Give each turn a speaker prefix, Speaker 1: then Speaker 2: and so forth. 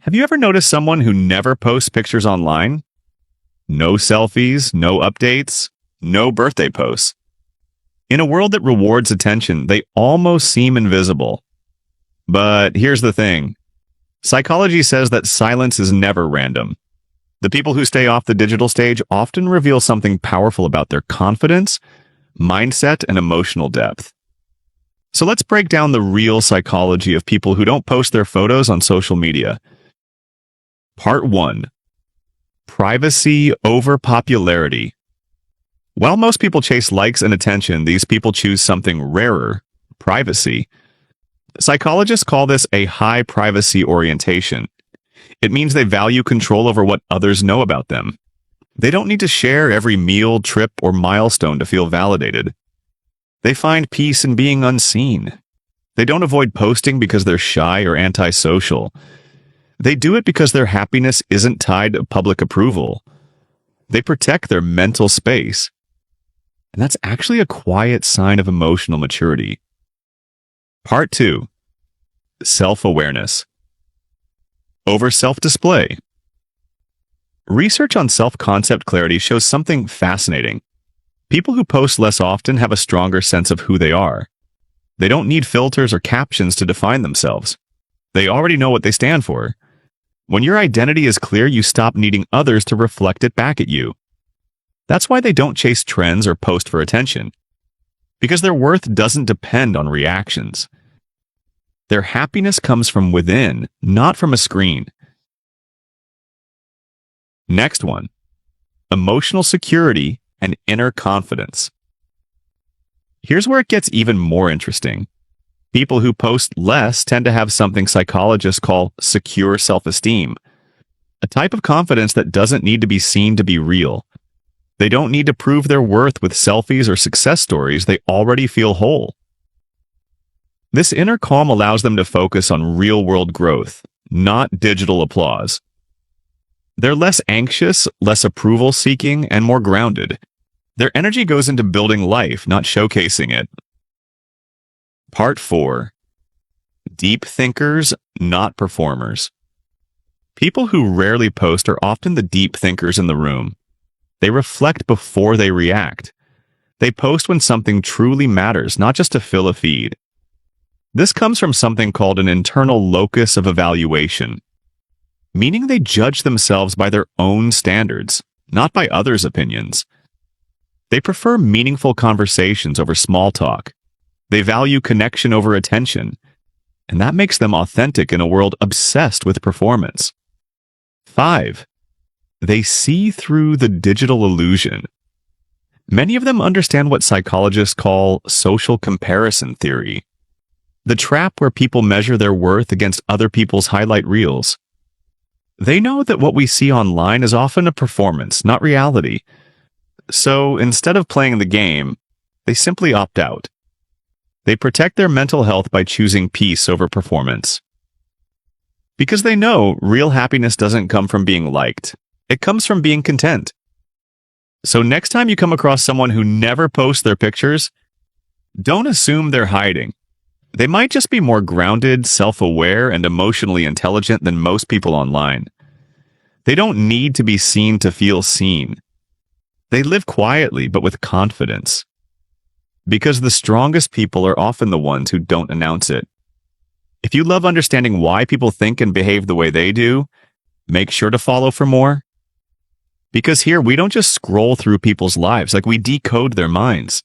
Speaker 1: Have you ever noticed someone who never posts pictures online? No selfies, no updates, no birthday posts. In a world that rewards attention, they almost seem invisible. But here's the thing. Psychology says that silence is never random. The people who stay off the digital stage often reveal something powerful about their confidence, mindset, and emotional depth. So let's break down the real psychology of people who don't post their photos on social media. Part 1. Privacy over popularity. While most people chase likes and attention, these people choose something rarer, privacy. Psychologists call this a high privacy orientation. It means they value control over what others know about them. They don't need to share every meal, trip, or milestone to feel validated. They find peace in being unseen. They don't avoid posting because they're shy or antisocial. They do it because their happiness isn't tied to public approval. They protect their mental space. And that's actually a quiet sign of emotional maturity. Part 2. Self-awareness. Over self-display. Research on self-concept clarity shows something fascinating. People who post less often have a stronger sense of who they are. They don't need filters or captions to define themselves. They already know what they stand for. When your identity is clear, you stop needing others to reflect it back at you. That's why they don't chase trends or post for attention. Because their worth doesn't depend on reactions. Their happiness comes from within, not from a screen. Next one. Emotional security and inner confidence. Here's where it gets even more interesting. People who post less tend to have something psychologists call secure self-esteem, a type of confidence that doesn't need to be seen to be real. They don't need to prove their worth with selfies or success stories. They already feel whole. This inner calm allows them to focus on real-world growth, not digital applause. They're less anxious, less approval-seeking, and more grounded. Their energy goes into building life, not showcasing it. Part 4. Deep thinkers, not performers. People who rarely post are often the deep thinkers in the room. They reflect before they react. They post when something truly matters, not just to fill a feed. This comes from something called an internal locus of evaluation, meaning they judge themselves by their own standards, not by others' opinions. They prefer meaningful conversations over small talk. They value connection over attention, and that makes them authentic in a world obsessed with performance. 5. They see through the digital illusion. Many of them understand what psychologists call social comparison theory, the trap where people measure their worth against other people's highlight reels. They know that what we see online is often a performance, not reality. So instead of playing the game, they simply opt out. They protect their mental health by choosing peace over performance. Because they know real happiness doesn't come from being liked. It comes from being content. So next time you come across someone who never posts their pictures, don't assume they're hiding. They might just be more grounded, self-aware, and emotionally intelligent than most people online. They don't need to be seen to feel seen. They live quietly, but with confidence. Because the strongest people are often the ones who don't announce it. If you love understanding why people think and behave the way they do, make sure to follow for more. Because here, we don't just scroll through people's lives, like we decode their minds.